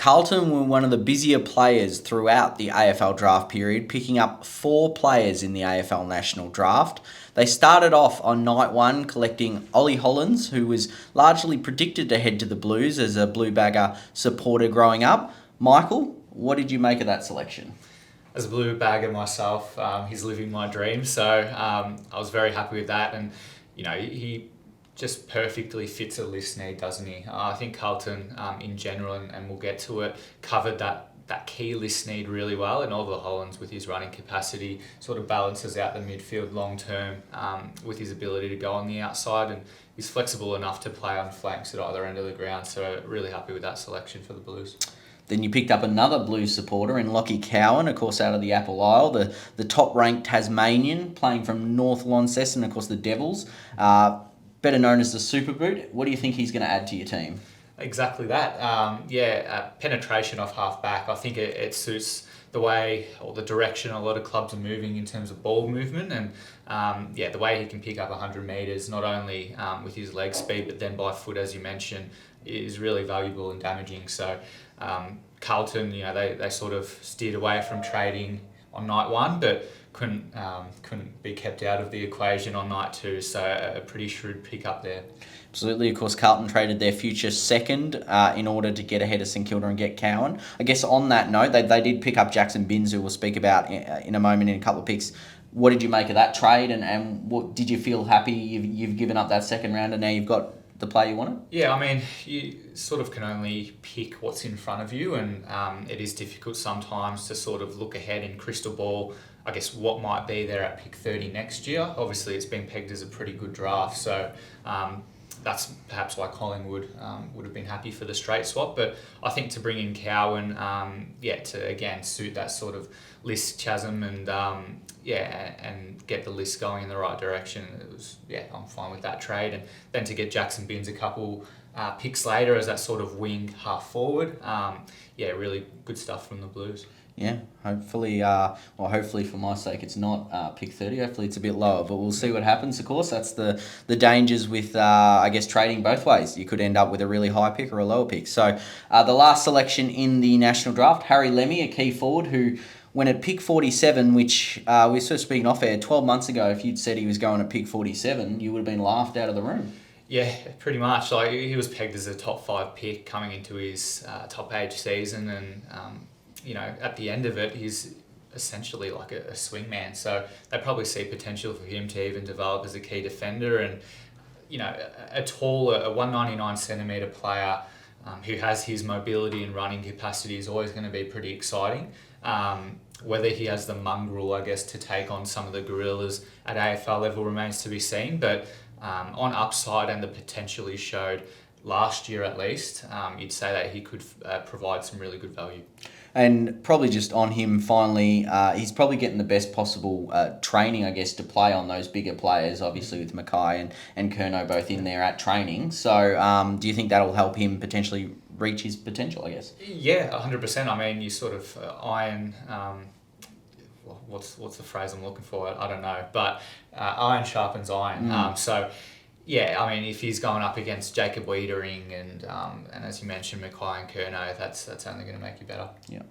Carlton were one of the busier players throughout the AFL draft period, picking up 4 players in the AFL National Draft. They started off on night 1 collecting Ollie Hollands, who was largely predicted to head to the Blues as a Blue Bagger supporter growing up. Michael, what did you make of that selection? As a Blue Bagger myself, he's living my dream, so I was very happy with that. And he just perfectly fits a list need, doesn't he? I think Carlton, in general, and we'll get to it, covered that key list need really well, and Oliver Hollands, with his running capacity, sort of balances out the midfield long term with his ability to go on the outside, and he's flexible enough to play on flanks at either end of the ground. So really happy with that selection for the Blues. Then you picked up another Blues supporter in Lachie Cowan, of course, out of the Apple Isle, the top-ranked Tasmanian, playing from North Launceston, of course, the Devils, better known as the Super Boot. What do you think he's going to add to your team? Exactly that. Penetration off half-back. I think it suits the way or the direction a lot of clubs are moving in terms of ball movement, and the way he can pick up 100 metres, not only with his leg speed, but then by foot, as you mentioned, is really valuable and damaging. So Carlton, they sort of steered away from trading on night 1, but couldn't be kept out of the equation on night 2. So a pretty shrewd pick up there. Absolutely. Of course, Carlton traded their future second in order to get ahead of St Kilda and get Cowan. I guess on that note, they did pick up Jackson Binns, who we'll speak about in a moment in a couple of picks. What did you make of that trade, and what did you feel happy you've given up that second round and now you've got the player you wanted? Yeah, I mean, you sort of can only pick what's in front of you, and it is difficult sometimes to sort of look ahead in crystal ball, I guess, what might be there at pick 30 next year. Obviously, it's been pegged as a pretty good draft, so that's perhaps why Collingwood would have been happy for the straight swap. But I think to bring in Cowan, to again suit that sort of list chasm and and get the list going in the right direction, it was I'm fine with that trade. And then to get Jackson Binns a couple picks later as that sort of wing half forward, really good stuff from the Blues. Yeah, hopefully for my sake, it's not pick 30. Hopefully it's a bit lower, but we'll see what happens. Of course, that's the dangers with, trading both ways. You could end up with a really high pick or a lower pick. So the last selection in the National Draft, Harry Lemmy, a key forward who went at pick 47, which we were sort of speaking off air, 12 months ago, if you'd said he was going at pick 47, you would have been laughed out of the room. Yeah, pretty much. Like, he was pegged as a top 5 pick coming into his top age season, and at the end of it, he's essentially like a swingman. So they probably see potential for him to even develop as a key defender. And, a tall, a 199 centimetre player who has his mobility and running capacity is always going to be pretty exciting. Whether he has the mongrel, I guess, to take on some of the gorillas at AFL level remains to be seen. But on upside and the potential he showed last year at least, you'd say that he could provide some really good value. And probably just on him finally, he's probably getting the best possible training, I guess, to play on those bigger players, obviously with Mackay and Curnow both in there at training. So do you think that'll help him potentially reach his potential, I guess? Yeah, 100%. I mean, you sort of iron... what's the phrase I'm looking for? I don't know. But iron sharpens iron. So... yeah, I mean, if he's going up against Jacob Wiedering and as you mentioned, Mackay and Curnow, that's only going to make you better. Yeah.